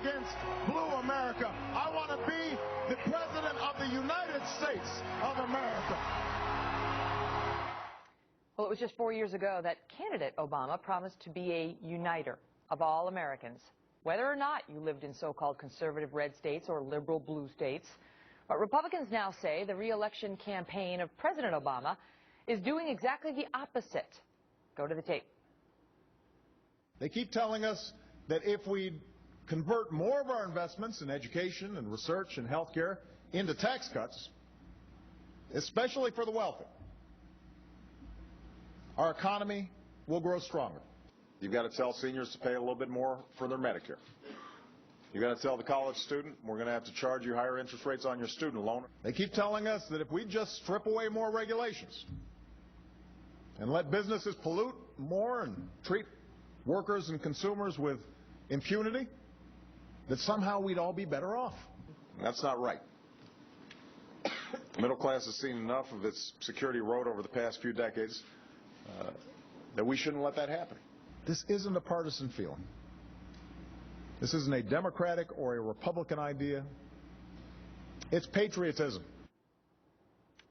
against blue America. I want to be the president of the United States of America. Well, it was just 4 years ago that candidate Obama promised to be a uniter of all Americans, whether or not you lived in so-called conservative red states or liberal blue states. But Republicans now say the re-election campaign of President Obama is doing exactly the opposite. Go to the tape. They keep telling us that if we convert more of our investments in education and research and health care into tax cuts, especially for the wealthy, our economy will grow stronger. You've got to tell seniors to pay a little bit more for their Medicare. You've got to tell the college student, we're going to have to charge you higher interest rates on your student loan. They keep telling us that if we just strip away more regulations and let businesses pollute more and treat workers and consumers with impunity, that somehow we'd all be better off. That's not right. The middle class has seen enough of its security erode over the past few decades that we shouldn't let that happen. This isn't a partisan feeling. This isn't a Democratic or a Republican idea. It's patriotism.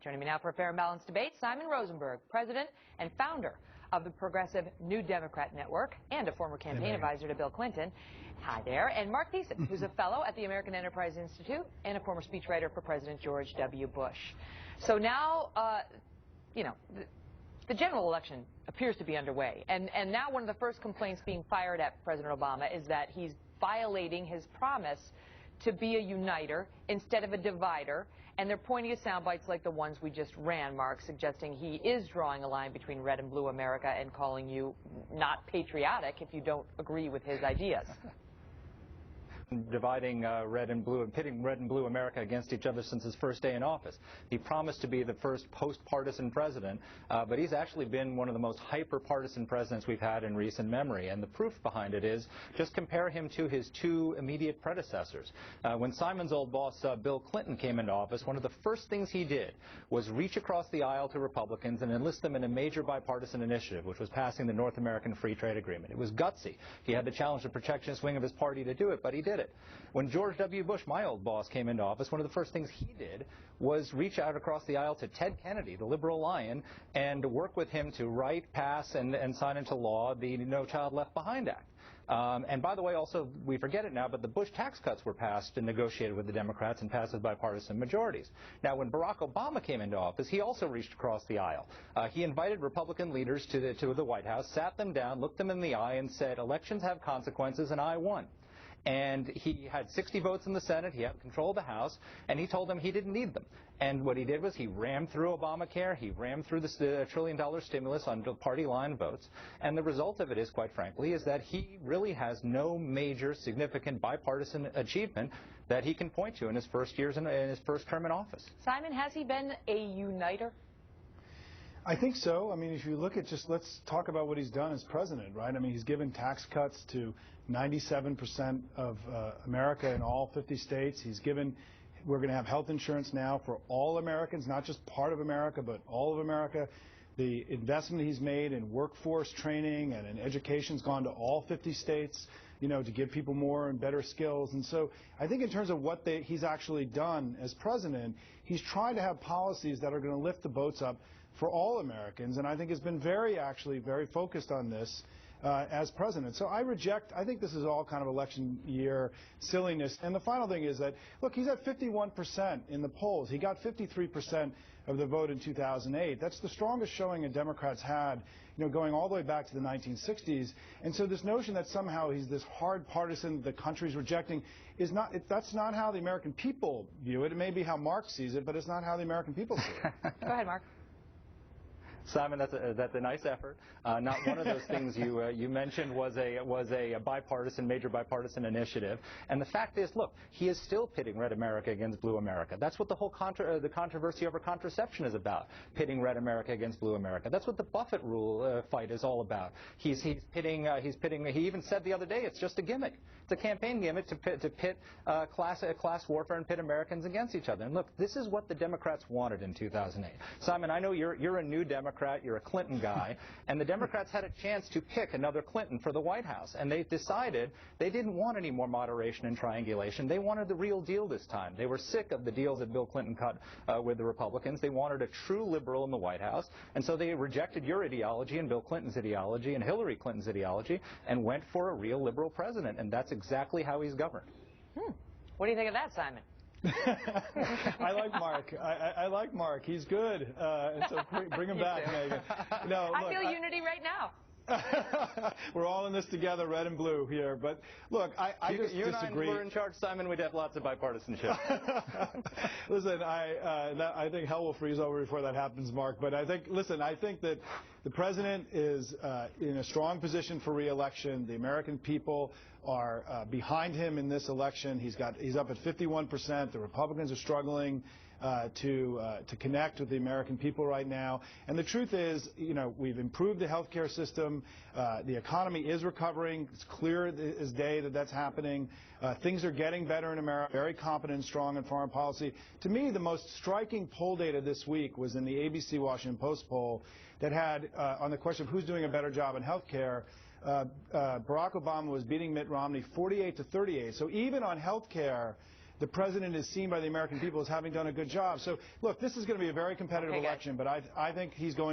Joining me now for a fair and balanced debate, Simon Rosenberg, president and founder of the progressive New Democrat Network and a former campaign advisor to Bill Clinton. Hi there. And Mark Thiessen, who's a fellow at the American Enterprise Institute and a former speechwriter for President George W. Bush. So now, the general election appears to be underway. And now one of the first complaints being fired at President Obama is that he's violating his promise to be a uniter instead of a divider. And they're pointing to sound bites like the ones we just ran, Mark, suggesting he is drawing a line between red and blue America and calling you not patriotic if you don't agree with his ideas. Dividing red and blue and pitting red and blue America against each other since his first day in office. He promised to be the first post-partisan president, but he's actually been one of the most hyper-partisan presidents we've had in recent memory. And the proof behind it is just compare him to his two immediate predecessors. When Simon's old boss, Bill Clinton, came into office, one of the first things he did was reach across the aisle to Republicans and enlist them in a major bipartisan initiative, which was passing the North American Free Trade Agreement. It was gutsy. He had to challenge the protectionist wing of his party to do it, but he did it. When George W. Bush, my old boss, came into office, one of the first things he did was reach out across the aisle to Ted Kennedy, the liberal lion, and work with him to write, pass, and sign into law the No Child Left Behind Act. And by the way, also, we forget it now, but the Bush tax cuts were passed and negotiated with the Democrats and passed with bipartisan majorities. Now, when Barack Obama came into office, he also reached across the aisle. He invited Republican leaders to the White House, sat them down, looked them in the eye, and said, elections have consequences, and I won. And he had 60 votes in the Senate, he had control of the House, and he told them he didn't need them. And what he did was he rammed through Obamacare, he rammed through the $1 trillion stimulus on party line votes, and the result of it is, quite frankly, is that he really has no major significant bipartisan achievement that he can point to in his first years in his first term in office. Simon, has he been a uniter? I think so. I mean, if you look at let's talk about what he's done as president, right? I mean, he's given tax cuts to 97% of America in all 50 states. We're going to have health insurance now for all Americans, not just part of America, but all of America. The investment he's made in workforce training and in education's gone to all 50 states, to give people more and better skills. And so I think in terms of what he's actually done as president, he's trying to have policies that are going to lift the boats up for all Americans, and I think has been very focused on this as president. So I think this is all kind of election year silliness. And the final thing is that, look, he's at 51% in the polls. He got 53% of the vote in 2008. That's the strongest showing a Democrats had, going all the way back to the 1960s. And so this notion that somehow he's this hard partisan the country's rejecting that's not how the American people view it. It may be how Mark sees it, but it's not how the American people see it. Go ahead, Mark. Simon, that's a nice effort. Not one of those things you mentioned was a major bipartisan initiative. And the fact is, look, he is still pitting red America against blue America. That's what the whole the controversy over contraception is about, pitting red America against blue America. That's what the Buffett rule fight is all about. He's pitting. He even said the other day it's just a gimmick. It's a campaign gimmick to pit class warfare and pit Americans against each other. And look, this is what the Democrats wanted in 2008. Simon, I know you're a new Democrat. Democrat, you're a Clinton guy. And the Democrats had a chance to pick another Clinton for the White House. And they decided they didn't want any more moderation and triangulation. They wanted the real deal this time. They were sick of the deals that Bill Clinton cut with the Republicans. They wanted a true liberal in the White House. And so they rejected your ideology and Bill Clinton's ideology and Hillary Clinton's ideology and went for a real liberal president. And that's exactly how he's governed. What do you think of that, Simon? I like Mark. I like Mark. He's good. And so bring him back, Megan. No, I feel unity right now. We're all in this together, red and blue here. But look, I just you disagree. and I were in charge, Simon, we'd have lots of bipartisanship. Listen, I think hell will freeze over before that happens, Mark. But I think that the president is in a strong position for re-election. The American people are behind him in this election. He's up at 51%. The Republicans are struggling to connect with the American people right now. And the truth is, we've improved the health care system. The economy is recovering. It's clear as day that that's happening. Things are getting better in America. Very competent and strong in foreign policy. To me, the most striking poll data this week was in the ABC Washington Post poll that had, on the question of who's doing a better job in health care, Barack Obama was beating Mitt Romney 48-38. So even on health care, the president is seen by the American people as having done a good job. So, look, this is going to be a very competitive election, but I think he's going